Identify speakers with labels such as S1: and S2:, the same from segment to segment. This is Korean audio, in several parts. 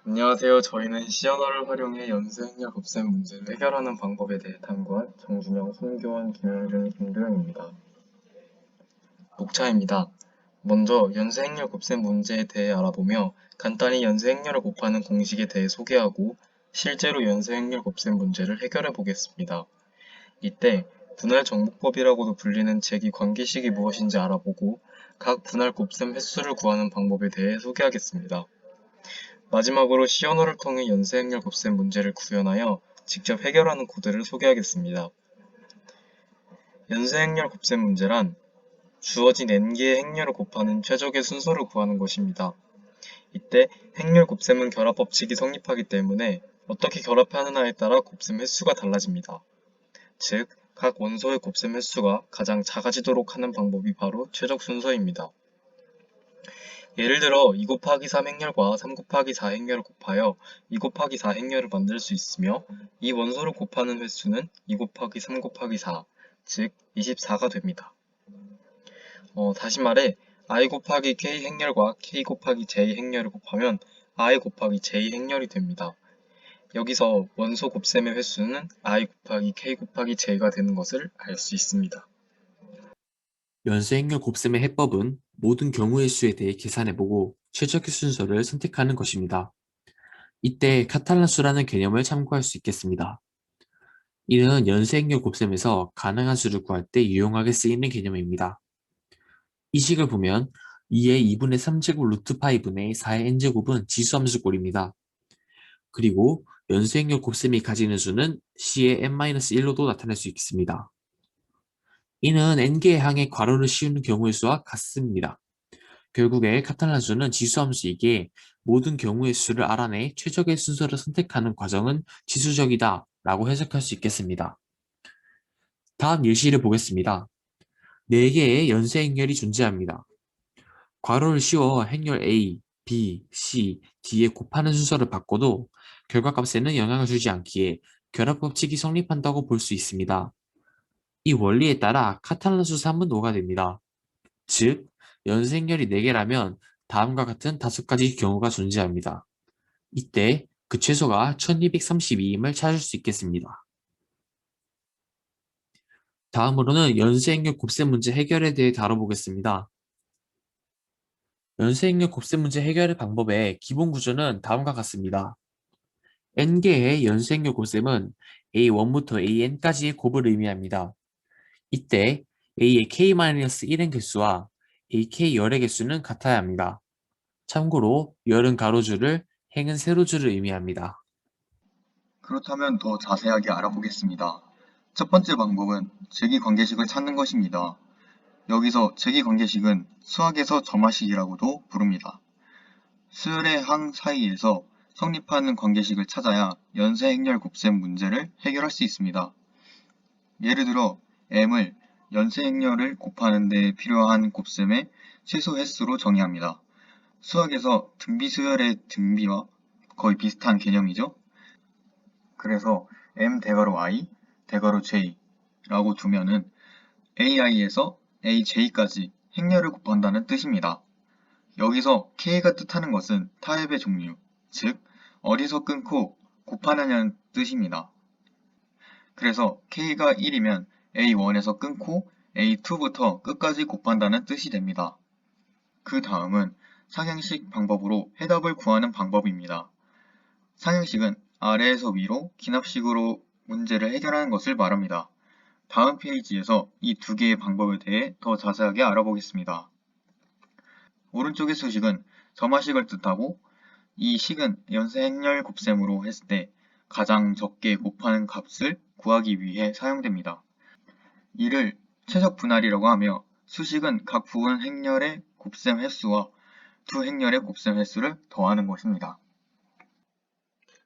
S1: 안녕하세요. 저희는 시언어를 활용해 연수행렬 곱셈 문제를 해결하는 방법에 대해 탐구한 정준영, 손교원, 김영준, 김도영입니다. 목차입니다. 먼저 연수행렬 곱셈 문제에 대해 알아보며 간단히 연수행렬을 곱하는 공식에 대해 소개하고 실제로 연수행렬 곱셈 문제를 해결해 보겠습니다. 이때 분할 정복법이라고도 불리는 제기 관계식이 무엇인지 알아보고 각 분할 곱셈 횟수를 구하는 방법에 대해 소개하겠습니다. 마지막으로 시언어를 통해 연쇄행렬 곱셈 문제를 구현하여 직접 해결하는 코드를 소개하겠습니다. 연쇄행렬 곱셈 문제란 주어진 n개의 행렬을 곱하는 최적의 순서를 구하는 것입니다. 이때 행렬 곱셈은 결합 법칙이 성립하기 때문에 어떻게 결합하느냐에 따라 곱셈 횟수가 달라집니다. 즉, 각 원소의 곱셈 횟수가 가장 작아지도록 하는 방법이 바로 최적 순서입니다. 예를 들어 2 곱하기 3 행렬과 3 곱하기 4 행렬을 곱하여 2 곱하기 4 행렬을 만들 수 있으며 이 원소를 곱하는 횟수는 2 곱하기 3 곱하기 4, 즉 24가 됩니다. 다시 말해 i 곱하기 k 행렬과 k 곱하기 j 행렬을 곱하면 i 곱하기 j 행렬이 됩니다. 여기서 원소 곱셈의 횟수는 i 곱하기 k 곱하기 j가 되는 것을 알 수 있습니다.
S2: 연쇄행렬 곱셈의 해법은 모든 경우의 수에 대해 계산해보고 최적의 순서를 선택하는 것입니다. 이때 카탈란수라는 개념을 참고할 수 있겠습니다. 이는 연쇄행렬 곱셈에서 가능한 수를 구할 때 유용하게 쓰이는 개념입니다. 이 식을 보면 2의 2분의 3제곱 루트 파이 분의 4의 n제곱은 지수함수 꼴입니다. 그리고 연쇄행렬 곱셈이 가지는 수는 c의 n-1로도 나타낼 수 있습니다. 이는 n개의 항에 괄호를 씌우는 경우의 수와 같습니다. 결국에 카탈란수는 지수함수이기에 모든 경우의 수를 알아내 최적의 순서를 선택하는 과정은 지수적이다 라고 해석할 수 있겠습니다. 다음 예시를 보겠습니다. 4개의 연쇄 행렬이 존재합니다. 괄호를 씌워 행렬 A, B, C, D에 곱하는 순서를 바꿔도 결과값에는 영향을 주지 않기에 결합법칙이 성립한다고 볼 수 있습니다. 이 원리에 따라 카탈란수 3은 5가 됩니다. 즉, 연생열이 4개라면 다음과 같은 5가지 경우가 존재합니다. 이때 그 최소가 1232임을 찾을 수 있겠습니다. 다음으로는 연쇄행렬 곱셈 문제 해결에 대해 다뤄보겠습니다. 연쇄행렬 곱셈 문제 해결의 방법의 기본 구조는 다음과 같습니다. n개의 연쇄행렬 곱셈은 a1부터 an까지의 곱을 의미합니다. 이때 a의 k-1의 개수와 ak 열의 개수는 같아야 합니다. 참고로 열은 가로줄을, 행은 세로줄을 의미합니다.
S3: 그렇다면 더 자세하게 알아보겠습니다. 첫 번째 방법은 제기관계식을 찾는 것입니다. 여기서 제기관계식은 수학에서 점화식이라고도 부릅니다. 수열의 항 사이에서 성립하는 관계식을 찾아야 연쇄행렬 곱셈 문제를 해결할 수 있습니다. 예를 들어 m을 연쇄행렬을 곱하는 데 필요한 곱셈의 최소 횟수로 정의합니다. 수학에서 등비수열의 등비와 거의 비슷한 개념이죠. 그래서 m 대괄호 i 대괄호 j라고 두면은 ai에서 aj까지 행렬을 곱한다는 뜻입니다. 여기서 k가 뜻하는 것은 타협의 종류, 즉 어디서 끊고 곱하느냐는 뜻입니다. 그래서 k가 1이면 a1에서 끊고 a2부터 끝까지 곱한다는 뜻이 됩니다. 그 다음은 상행식 방법으로 해답을 구하는 방법입니다. 상행식은 아래에서 위로 기납식으로 문제를 해결하는 것을 말합니다. 다음 페이지에서 이 두 개의 방법에 대해 더 자세하게 알아보겠습니다. 오른쪽의 수식은 점화식을 뜻하고 이 식은 연쇄행렬 곱셈으로 했을 때 가장 적게 곱하는 값을 구하기 위해 사용됩니다. 이를 최적 분할이라고 하며 수식은 각 부분 행렬의 곱셈 횟수와 두 행렬의 곱셈 횟수를 더하는 것입니다.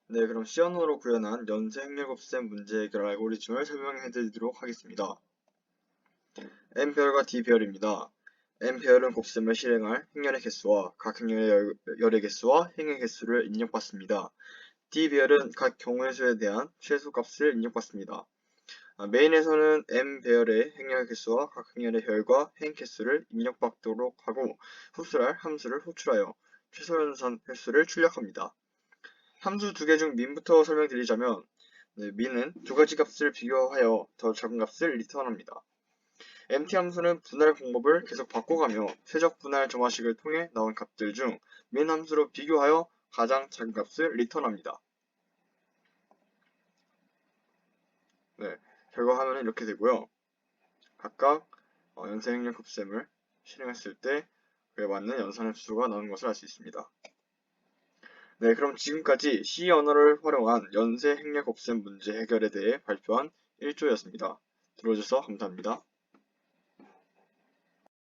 S1: 네, 그럼 시언어로 구현한 연쇄행렬 곱셈 문제 해결 알고리즘을 설명해 드리도록 하겠습니다. n배열과 d배열입니다. n배열은 곱셈을 실행할 행렬의 개수와 각 행렬의 열의 개수와 행의 개수를 입력받습니다. d배열은 각 경우의 수에 대한 최소값을 입력받습니다. 메인에서는 n배열의 행렬 개수와 각 행렬의 별과 행 개수를 입력받도록 하고 흡수할 함수를 호출하여 최소연산 횟수를 출력합니다.
S4: 함수 두 개 중 민부터 설명드리자면 민은 두 가지 값을 비교하여 더 작은 값을 리턴합니다. MT 함수는 분할 방법을 계속 바꿔가며 최적 분할 점화식을 통해 나온 값들 중 민 함수로 비교하여 가장 작은 값을 리턴합니다. 결과화면은 이렇게 되고요. 각각 연쇄행렬 곱셈을 실행했을 때 그에 맞는 연산함수가 나오는 것을 알 수 있습니다. 그럼 지금까지 C 언어를 활용한 연쇄행렬 곱셈 문제 해결에 대해 발표한 1조였습니다. 들어주셔서 감사합니다.